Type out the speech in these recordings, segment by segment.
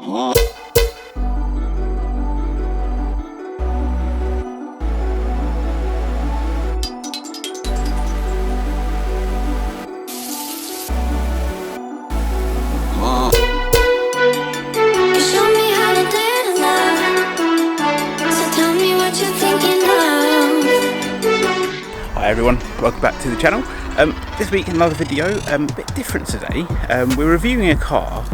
Hi everyone, welcome back to the channel. This week another video, a bit different today. We're reviewing a car,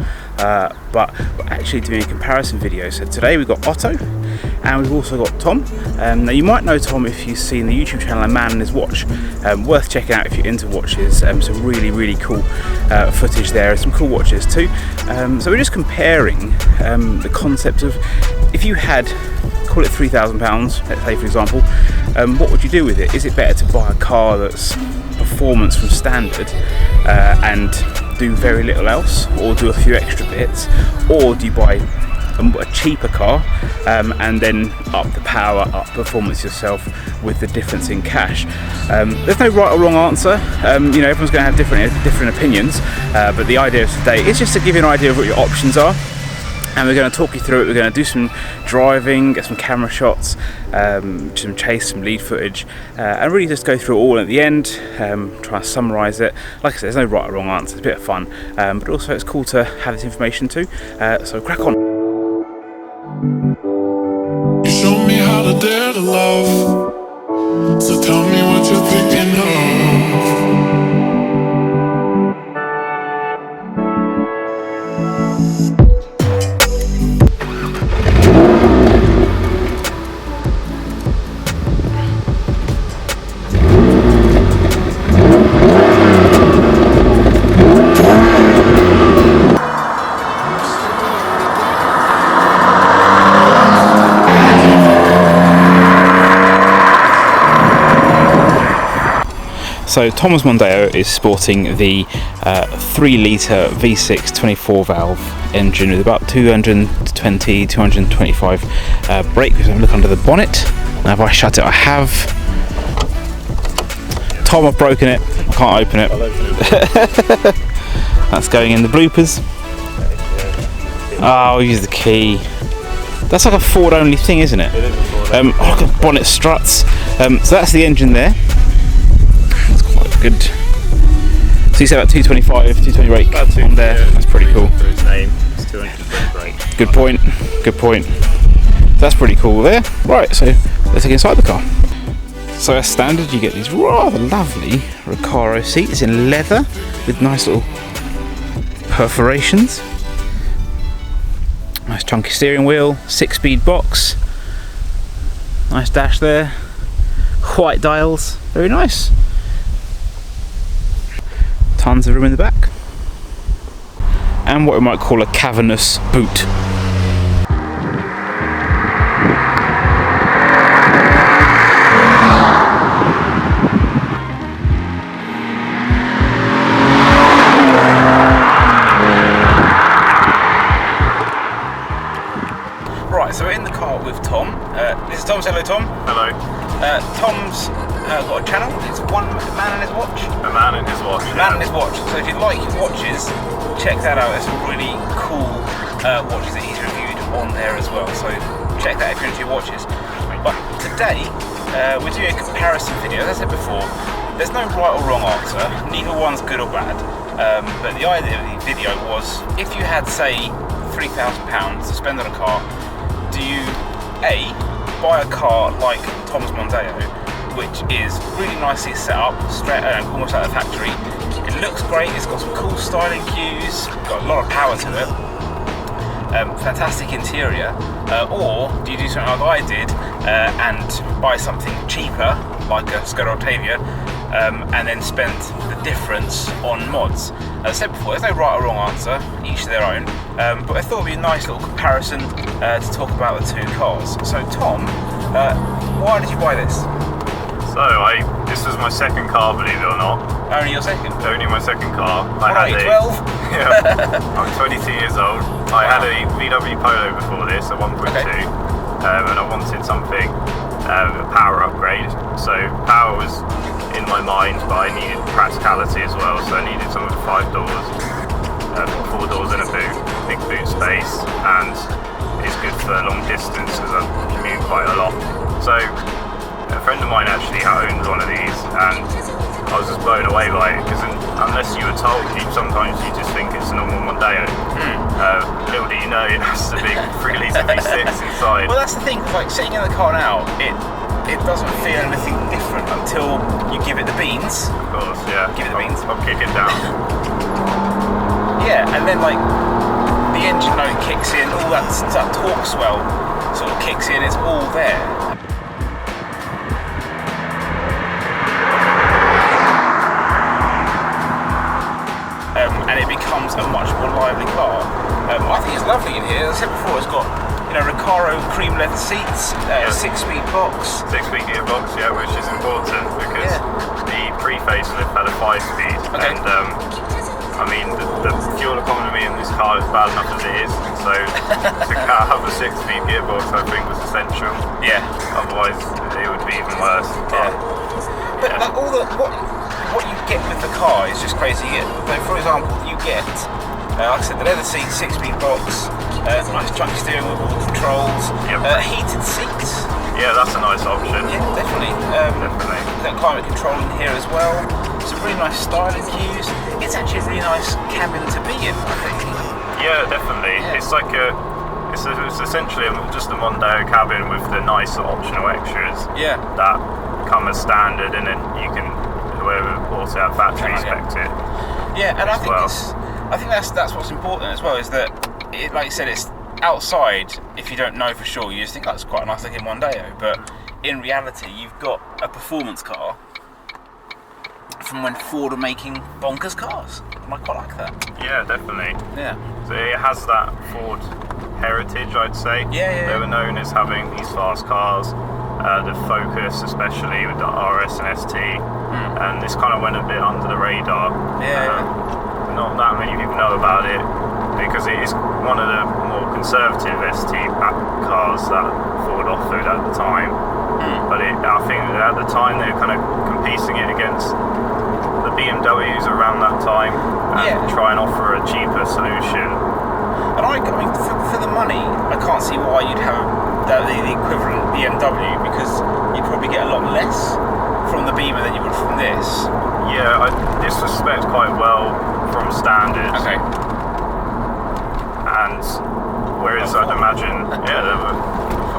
but we're actually doing a comparison video. So today we've got Otto and we've also got Tom. Now you might know Tom if you've seen the YouTube channel A Man and His Watch. Worth checking out if you're into watches. Some really cool footage there, some cool watches too. So we're just comparing the concept of if you had, call it £3,000, let's say for example, what would you do with it? Is it better to buy a car that's performance from standard and do very little else, or do a few extra bits, or do you buy a cheaper car and then up the power, up performance yourself with the difference in cash? There's no right or wrong answer. You know, everyone's going to have different opinions, but the idea of today is just to give you an idea of what your options are. And we're going to talk you through it. We're going to do some driving, get some camera shots, some chase, some lead footage, and really just go through it all at the end, try and summarise it. Like I said, there's no right or wrong answer, it's a bit of fun, but also it's cool to have this information too, so crack on. You show me how to dare to love, so tell me what you're thinking of. So Tom's Mondeo is sporting the 3-litre V6 24 valve engine with about 225 brake. Let's have a look under the bonnet. Now if I shut it, I have. Tom, I've broken it, I can't open it. That's going in the bloopers. Oh, I'll use the key. That's like a Ford only thing, isn't it? Oh, look at bonnet struts. So that's the engine there. Good. So you said about 225, 220 brake on there. That's pretty cool. For his name, it's 220 brake. Good point. Good point. That's pretty cool there. Right, so let's get inside the car. So as standard, you get these rather lovely Recaro seats in leather with nice little perforations. Nice chunky steering wheel, 6-speed box. Nice dash there. White dials, very nice. Tons of room in the back, and what we might call a cavernous boot. Right, so we're in the car with Tom. This is Tom. Hello, Tom. Hello. Tom's got a channel. It's One Man and His Watch. A Man and His Watch. A Man and His Watch. So if you like watches, check that out. There's some really cool watches that he's reviewed on there as well. So check that if you're into your watches. But today we're doing a comparison video. As I said before, there's no right or wrong answer. Neither one's good or bad. But the idea of the video was, if you had, say, £3,000 to spend on a car, do you A, buy a car like Tom's Mondeo, which is really nicely set up, straight, almost like a factory. It looks great, it's got some cool styling cues, got a lot of power to it, fantastic interior, or do you do something like I did and buy something cheaper, like a Skoda Octavia, and then spend the difference on mods? As I said before, there's no right or wrong answer, each to their own, but I thought it would be a nice little comparison to talk about the two cars. So Tom, why did you buy this? So this was my second car, believe it or not. Only your second? Only my second car. What are you, 12? Yeah, I'm 22 years old. I had a VW Polo before this, a 1.2, Okay. And I wanted something, a power upgrade. So power was in my mind, but I needed practicality as well. So I needed something with 5 doors, 4 doors in a boot, big boot space, and for long distance because I commute quite a lot. So a friend of mine actually owns one of these, and I was just blown away by it because unless you were told, sometimes you just think it's a normal Mondeo. Little do you know, it has the big 3-litre V6 inside. Well, that's the thing. Like sitting in the car now, it doesn't feel anything different until you give it the beans. Of course, yeah. Give it the beans. I'll kick it down. Yeah, and then like the engine note kicks in, all that torque swell sort of kicks in. It's all there. And it becomes a much more lively car. I think it's lovely in here. As I said before, it's got Recaro cream leather seats, 6-speed box. 6-speed gearbox, yeah, which is important because the pre-facelift had a 5-speed, and I mean the fuel economy in this car is bad enough as it is, so to have a 6-speed gearbox I think was essential. Yeah. Otherwise it would be even worse. But like all what you get with the car is just crazy. Like for example, you get, like I said, the leather seats, 6-speed box, nice chunky steering wheel with all the controls, heated seats. Yeah, that's a nice option. Yeah, definitely. Definitely. You've got climate control in here as well. Some really nice styling cues. It's actually a really nice cabin to be in, I think. Yeah, definitely. Yeah. It's like it's essentially just a Mondeo cabin with the nice optional extras. Yeah. That come as standard, and then you can, whoever bought it at factory, expect it. Yeah, and I think that's what's important as well, is that like you said, it's outside. If you don't know for sure, you just think that's quite a nice looking Mondeo, but in reality, you've got a performance car from when Ford are making bonkers cars, and I quite like that. Yeah, definitely. Yeah. So it has that Ford heritage, I'd say. Yeah. They were known as having these fast cars. The Focus, especially with the RS and ST, and this kind of went a bit under the radar. Not that many people know about it because it is one of the more conservative ST cars that Ford offered at the time. But I think at the time they were kind of competing it against the BMWs around that time and try and offer a cheaper solution. And I mean, for the money, I can't see why you'd have the equivalent BMW, because you'd probably get a lot less from the Beamer than you would from this. Yeah, this was spec'd quite well from standard. Okay. And whereas I'd imagine, there were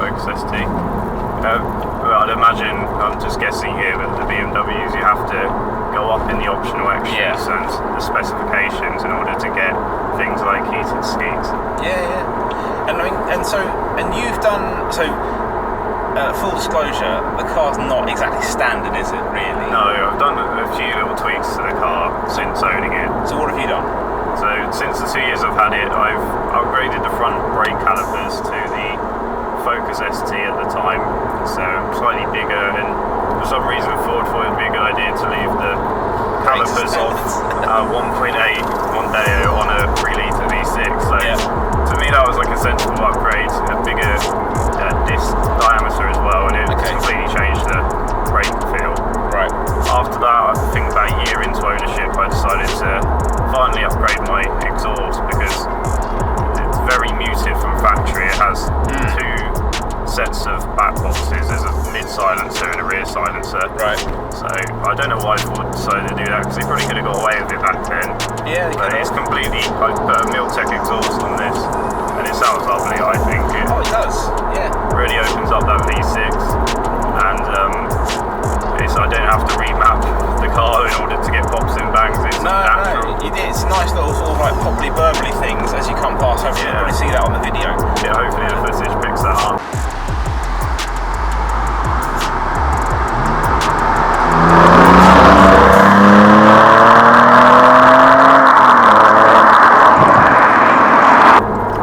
Focus ST. I'd imagine, I'm just guessing here, but the BMWs, you have to go up in the optional extras and the specifications in order to get things like heated seats. And I mean, and you've done full disclosure, the car's not exactly standard, is it? Really? No, I've done a few little tweaks to the car since owning it. So what have you done? So since the 2 years I've had it, I've upgraded the front brake calipers to the Focus ST at the time. So slightly bigger, and for some reason Ford thought it would be a good idea to leave the calipers off 1.8 Mondeo on a 3-litre V6. So to me that was like a sensible upgrade, a bigger disc diameter as well, and it completely changed the brake feel. Right. After that, I think about a year into ownership, I decided to finally upgrade my exhaust because it's very muted from factory. It has two sets of back boxes. There's a mid silencer and a rear silencer. Right. So I don't know why Ford decided to do that, because they probably could have got away with it back then. Yeah. But it's completely, I put a Miltech exhaust on this, and it sounds lovely. I think it does. Yeah. Really opens up that V6, and I don't have to remap the car in order to get pops and bangs. It's natural. No, it's nice little sort of like popply burbly things as you come past. Hopefully you'll probably see that on the video. Yeah, hopefully the footage picks that up.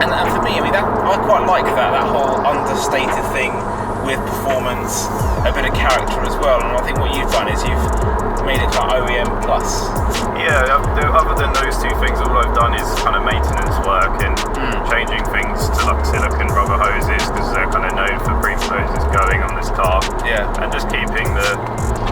And for me, I mean, I quite like that whole understated thing with performance, a bit of character as well. And I think what you've done is you've made it like OEM plus. Yeah, other than those two things, all I've done is kind of maintenance work and changing things to like silicone rubber hoses, because they're kind of known for pre-hoses going on this car. Yeah. And just keeping the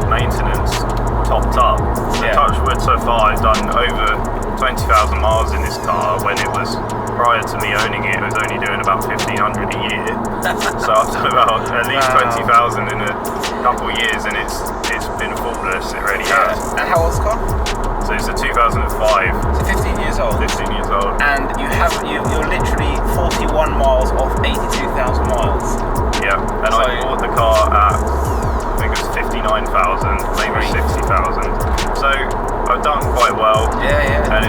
maintenance topped up. So touch wood, so far I've done over 20,000 miles in this car when it was prior to me owning it, it was only doing about 1,500 a year. So I've done about at least 20,000 in a couple of years, and it's been flawless. It really has. And how old's the car? So it's a 2005. So 15 years old. 15 years old. And you're literally 41 miles off 82,000 miles. Yeah, and So, I bought the car at, I think it was 59,000, maybe 60,000. So I've done quite well. Yeah. And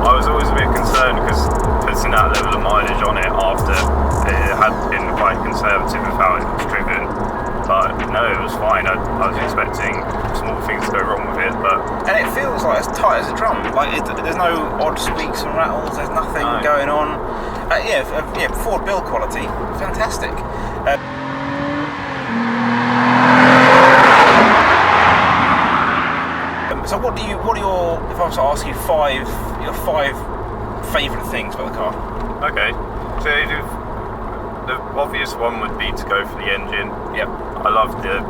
I was always a bit concerned because putting that level of mileage on it after it had been quite conservative with how it was driven. But no, it was fine. I was expecting small things to go wrong with it, but... And it feels like as tight as a drum. Like there's no odd squeaks and rattles. There's nothing going on. Ford build quality, fantastic. So what are your? If I was to ask you your five favourite things about the car? Okay, so the obvious one would be to go for the engine. Yep. I love the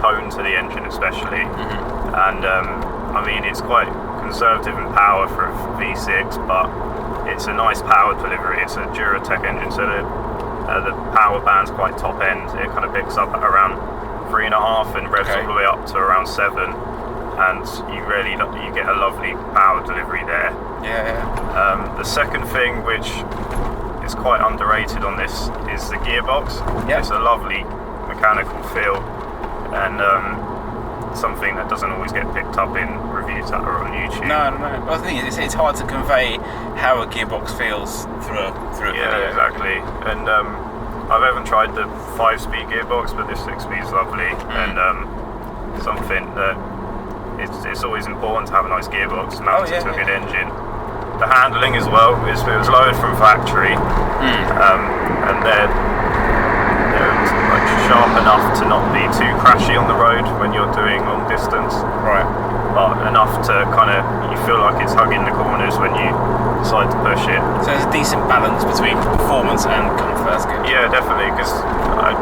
tone to the engine especially, and I mean it's quite conservative in power for a V6, but it's a nice power delivery. It's a Duratec engine, so the power band's quite top end. It kind of picks up at around 3.5 and revs all the way up to around 7, and you get a lovely power delivery there. Yeah. The second thing, which is quite underrated on this, is the gearbox. Yep. It's a lovely mechanical feel, and something that doesn't always get picked up in reviews that are on YouTube. No. Well, the thing is, it's hard to convey how a gearbox feels through a video. Yeah, exactly. And I haven't tried the 5-speed gearbox, but this 6-speed is lovely, and something that it's always important to have a nice gearbox mounted to a good engine. The handling as well, it was lowered from factory, and they're like sharp enough to not be too crashy on the road when you're doing long distance. Right. But enough to you feel like it's hugging the corners when you decide to push it. So there's a decent balance between performance and comfort. That's good. Yeah, definitely, because I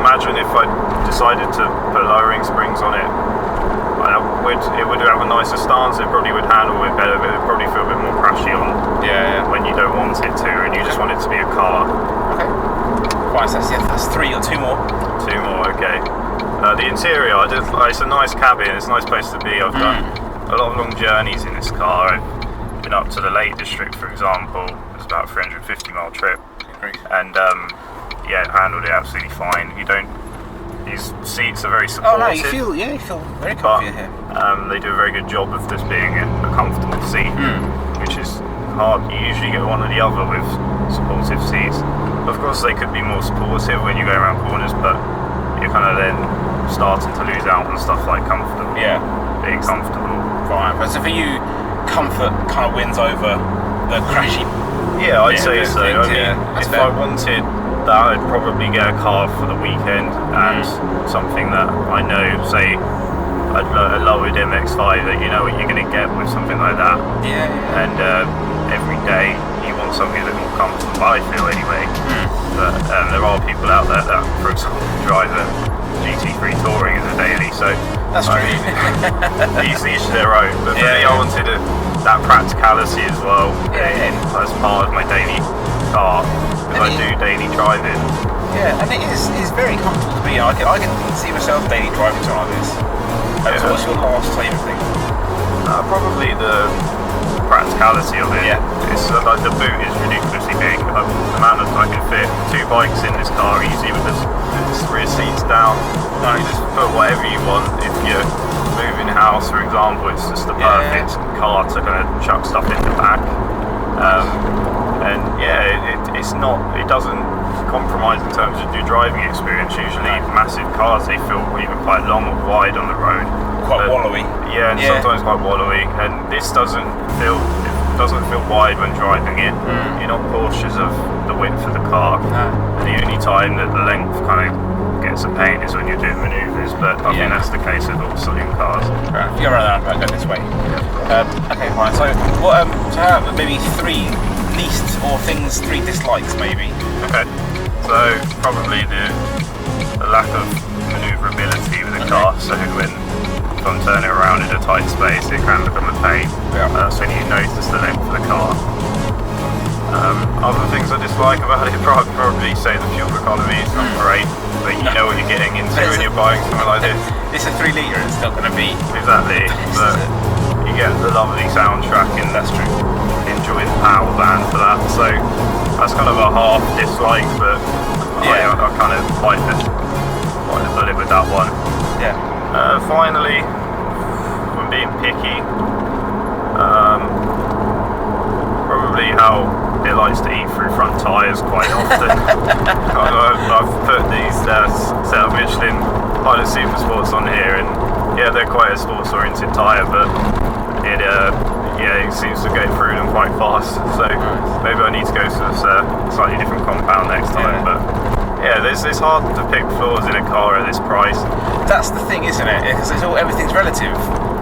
imagine if I decided to put lowering springs on it, it would have a nicer stance. It probably would handle it better, but it would probably feel a bit more crashy on when you don't want it to, and you just want it to be a car. Okay. Fine, so that's 3 or 2 more. 2 more, okay. The interior, it's a nice cabin. It's a nice place to be. I've done a lot of long journeys in this car. I've been up to the Lake District, for example. It's about a 350-mile trip, and it handled it absolutely fine. These seats are very supportive. Oh no, you feel very comfy in here. They do a very good job of this being a comfortable seat, which is hard. You usually get one or the other with supportive seats. Of course, they could be more supportive when you go around corners, but you're kind of then starting to lose out on stuff like comfortable. Yeah. Being comfortable. Fine. But so for you, comfort kind of wins over the crashy. Yeah, I'd say so. Things, I mean, if I wanted that, I'd probably get a car for the weekend and something that I know, say, a lowered MX-5 that you know what you're going to get with something like that. Yeah. And every day you want something a bit more comfortable, I feel anyway. But there are people out there that, for example, drive a GT3 Touring as a daily, so that's true. Each their own. But for me, I wanted that practicality as well as part of my daily car, because I do daily driving. Yeah, and it's very comfortable to be in. I can see myself daily driving something like this. So what's your last favourite thing? Probably the practicality of it. Yeah. It's like the boot is ridiculously big. The amount of I can fit 2 bikes in this car easy with the rear seats down. You just put whatever you want. If you're moving house, for example, it's just the perfect car to kind of chuck stuff in the back. And it doesn't compromise in terms of your driving experience. Usually massive cars, they feel even quite long or wide on the road. Quite wallowy. Yeah, and sometimes quite wallowy. And this doesn't feel wide when driving it. You're not cautious of the width of the car. And the only time that the length kind of gets a pain is when you're doing manoeuvres, but I think that's the case with all saloon cars. Right, you go around the roundabout, go this way. Okay, fine. So, so how maybe 3 least or 3 dislikes, maybe? Okay, so probably the lack of manoeuvrability with the car. So if I'm turning around in a tight space, it can become a pain. That's when you notice the length of the car. Other things I dislike about it, probably say the fuel economy is not great, but you know what you're getting into when you're buying something like this. It's a 3 litre, it's not going to be. Exactly, but you get the lovely soundtrack and That's true. enjoy the power band for that. So that's kind of a half dislike, but Yeah. I kind of bite the bullet with that one. Yeah. Finally, if I'm being picky, probably how it likes to eat through front tyres quite often. I've put these set of Michelin Pilot Super Sports on here, and yeah, they're quite a sports oriented tyre, but it seems to go through them quite fast. So maybe I need to go to this slightly different compound next time. Yeah. But yeah, it's hard to pick flaws in a car at this price. That's the thing, isn't it? Because everything's relative.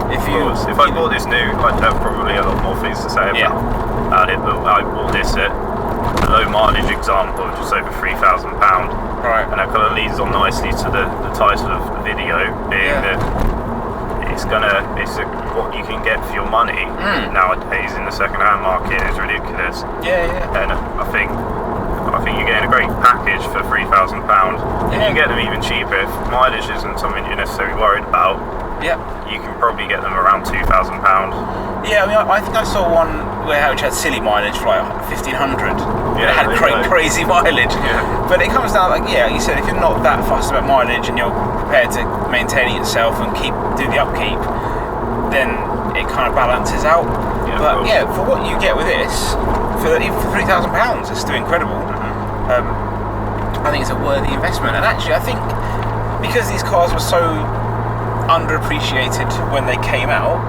If I bought this new, I'd have probably a lot more things to say about it, but I bought this at a low mileage example, just over £3,000. Right. And that kind of leads on nicely to the title of the video, being that it's what you can get for your money nowadays in the second-hand market is ridiculous. Yeah. And I think you're getting a great package for £3,000. You can get them even cheaper if mileage isn't something you're necessarily worried about. Yeah. You can probably get them around £2,000. Yeah, I mean, I think I saw one which had silly mileage for like 1,500. Yeah, it had crazy mileage. Yeah. But it comes down, like, you said, if you're not that fussed about mileage and you're prepared to maintain it yourself and do the upkeep, then it kind of balances out. Yeah, but for what you get with this, even for £3,000, it's still incredible. I think it's a worthy investment. And actually, I think because these cars were so underappreciated when they came out,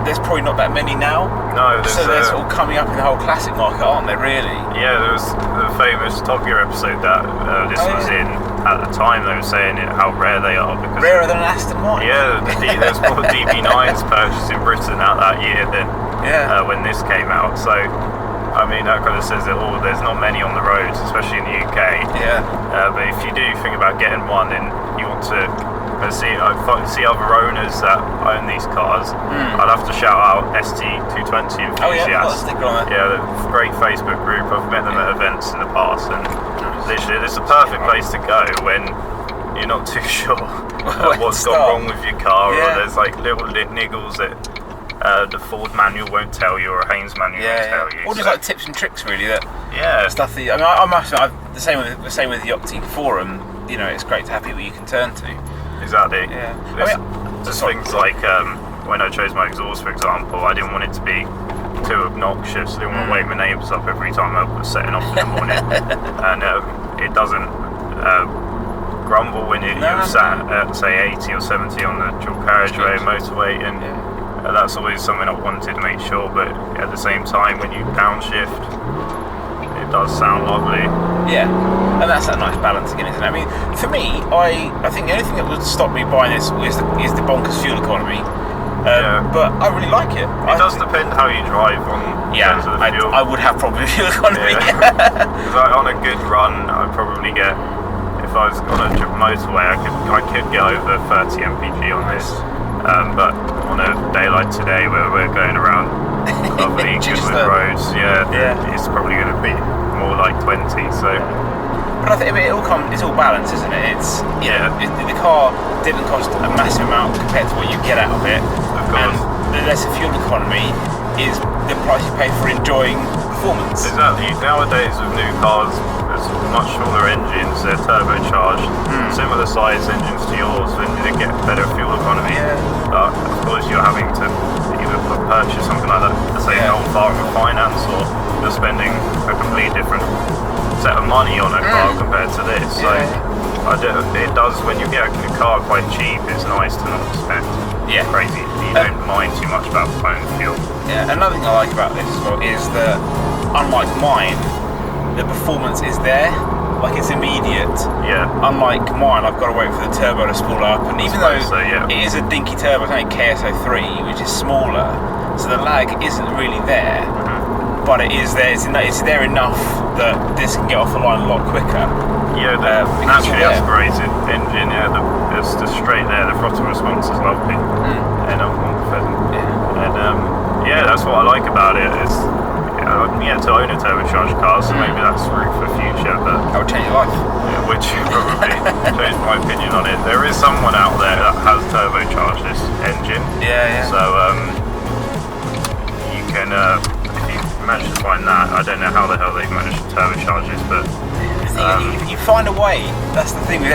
there's probably not that many now. No, so they're sort of coming up in the whole classic market, aren't they, really? Yeah, there was the famous Top Gear episode that this was in. At the time, they were saying how rare they are. Because rarer than an Aston Martin. Yeah, there's more DB9s purchased in Britain out that year than when this came out. So, I mean, that kind of says it all. There's not many on the roads, especially in the UK. Yeah. But if you do think about getting one, then you want to see other owners that own these cars. I'd have to shout out ST220 enthusiasts. Oh yeah, got a sticker on it. Yeah, the great Facebook group. I've met them at events in the past, and literally, it's a perfect place to go when you're not too sure what's gone wrong with your car, or there's like little niggles that the Ford manual won't tell you, or a Haynes manual won't tell you. Or just like tips and tricks, really. That stuff. That, I mean, I must. The same with the Optique Forum. You know, it's great to have people you can turn to. Exactly. Yeah. There's things like when I chose my exhaust, for example, I didn't want it to be too obnoxious. I didn't want to wake my neighbours up every time I was setting off in the morning, and it doesn't grumble when you're sat at say 80 or 70 on the dual carriageway motorway, and that's always something I wanted to make sure. But at the same time, when you downshift, it does sound lovely. Yeah, and that's that nice balance again, isn't it? I mean, for me, I think the only thing that would stop me buying this is the bonkers fuel economy. But I really like it. It does depend how you drive on terms of the fuel. I would have probably fuel economy. Because on a good run, I'd probably get, if I was on a motorway, I could get over 30 mpg on this. But on a day like today, where we're going around lovely good roads, it's probably going to be more like 20. So. But I think it's all balanced, isn't it? It's the car didn't cost a massive amount compared to what you get out of it, and the lesser fuel economy is the price you pay for enjoying performance. Exactly. Nowadays with new cars, there's much smaller engines, they're turbocharged, similar size engines to yours, and they get better fuel economy. But of course you're having to either purchase something like that, let's say an old car with finance, or you're spending a completely different set of money on a car compared to this. So it does, when you get a car quite cheap, it's nice to not spend crazy. You don't mind too much about buying fuel. Yeah, another thing I like about this as well is that, unlike mine, the performance is there, like it's immediate. Yeah. Unlike mine, I've got to wait for the turbo to spool up, and even though it is a dinky turbo, it's only KSO3, which is smaller, so the lag isn't really there. But it is there. It's there enough that this can get off the line a lot quicker. Yeah, the naturally aspirated engine. It's just straight there. The throttle response is lovely, and I'm pleasant. And that's what I like about it. Is to own a turbocharged car, so maybe that's route for future, but That would change your life. yeah, which probably changed my opinion on it. There is someone out there that has turbocharged this engine, Yeah. so you can, if you manage to find that, I don't know how the hell they've managed to turbocharge this, but You find a way. That's the thing with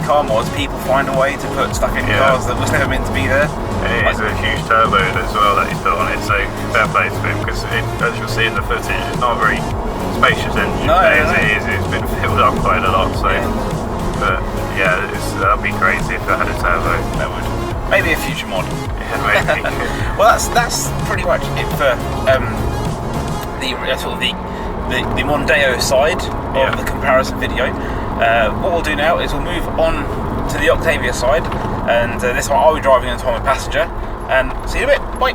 car mods. People find a way to put stuff in cars that was never meant to be there. and it is a huge turbo as well that he's put on it, so fair play to him, because as you'll see in the footage, it's not a very spacious engine, No, as no. it is, it's been filled up quite a lot, so, Yeah. but yeah, that'd be crazy if it had a turbo. That would. Maybe a future mod. Yeah, maybe. Well, that's pretty much it for the Mondeo side of the comparison video. What we'll do now is we'll move on to the Octavia side, and this one I'll be driving and Tom a passenger. And see you in a bit. Bye.